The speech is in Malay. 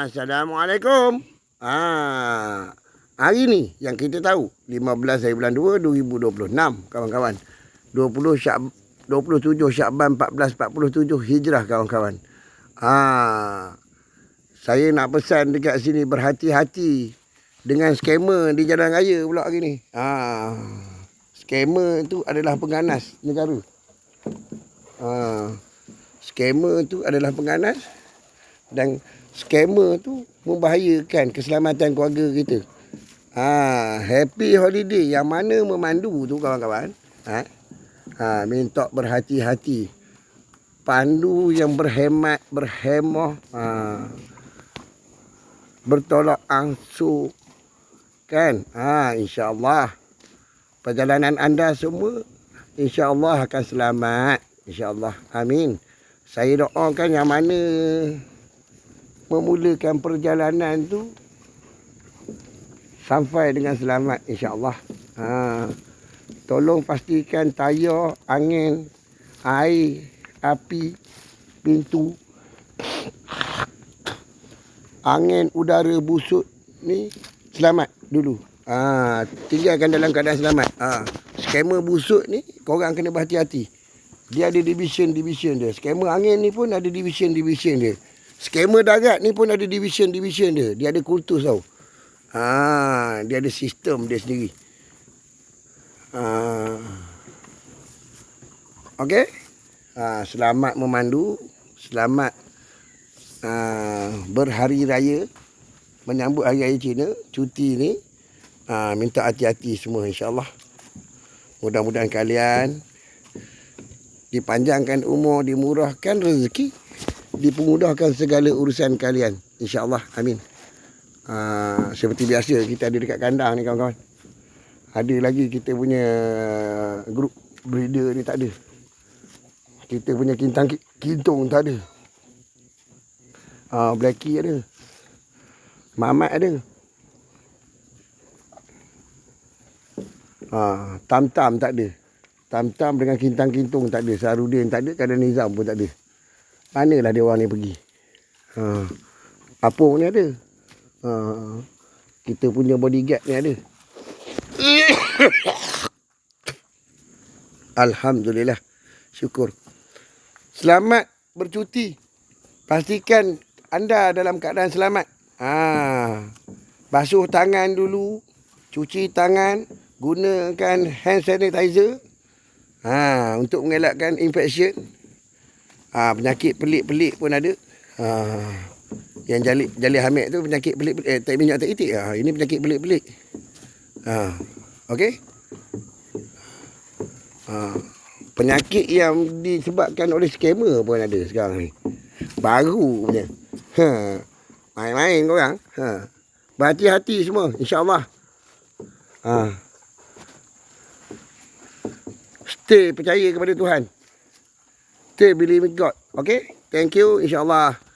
Assalamualaikum. Hari ni yang kita tahu 15 hari bulan 2 2026 kawan-kawan. 27 Syakban 1447 Hijrah kawan-kawan. Saya nak pesan dekat sini berhati-hati dengan skamer di jalan raya pula hari ni. Skamer tu adalah pengganas negara. Skamer tu adalah pengganas dan skamer tu membahayakan keselamatan keluarga kita. Happy holiday yang mana memandu tu kawan-kawan. Minta berhati-hati. Pandu yang berhemat, berhemah, bertolak ansur kan. InsyaAllah perjalanan anda semua InsyaAllah akan selamat. InsyaAllah. Amin. Saya doakan yang mana memulakan perjalanan tu sampai dengan selamat insya-Allah. Tolong pastikan tayar, angin, air, api, pintu, angin, udara, busuk ni selamat dulu. Tinggalkan dalam keadaan selamat. Skamer busuk ni korang kena berhati-hati. Dia ada division dia. Skamer angin ni pun ada division dia. Skamer darat ni pun ada division dia. Dia ada kultus tau. Dia ada sistem dia sendiri. Okey. Selamat memandu, selamat berhari raya, menyambut hari raya Cina, cuti ni. Minta hati-hati semua insya-Allah. Mudah-mudahan kalian dipanjangkan umur, dimurahkan rezeki, dipermudahkan segala urusan kalian insya-Allah. Amin. Seperti biasa kita ada dekat kandang ni kawan-kawan. Ada lagi kita punya grup breeder ni tak ada. Kita punya kintung tak ada. Blackie ada. Mamat ada. Tam-tam tak ada. Tam-tam dengan kintung tak ada. Sarudin tak ada. Kadang Nizam pun tak ada. Manalah dia orang ni pergi. Apung ni ada. Kita punya bodyguard ni ada. Alhamdulillah. Syukur. Selamat bercuti. Pastikan anda dalam keadaan selamat. Basuh tangan dulu. Cuci tangan. Gunakan hand sanitizer. Untuk mengelakkan infection. Penyakit pelik-pelik pun ada. Yang Jalil Hamid tu penyakit pelik-pelik. Tak minyak tak itik. Ini penyakit pelik-pelik. Okey. Penyakit yang disebabkan oleh skamer pun ada sekarang ni. Baru punya. Main-main korang. Berhati-hati semua insya-Allah. Stay percaya kepada Tuhan. Stay believe in God. Okey? Thank you insya-Allah.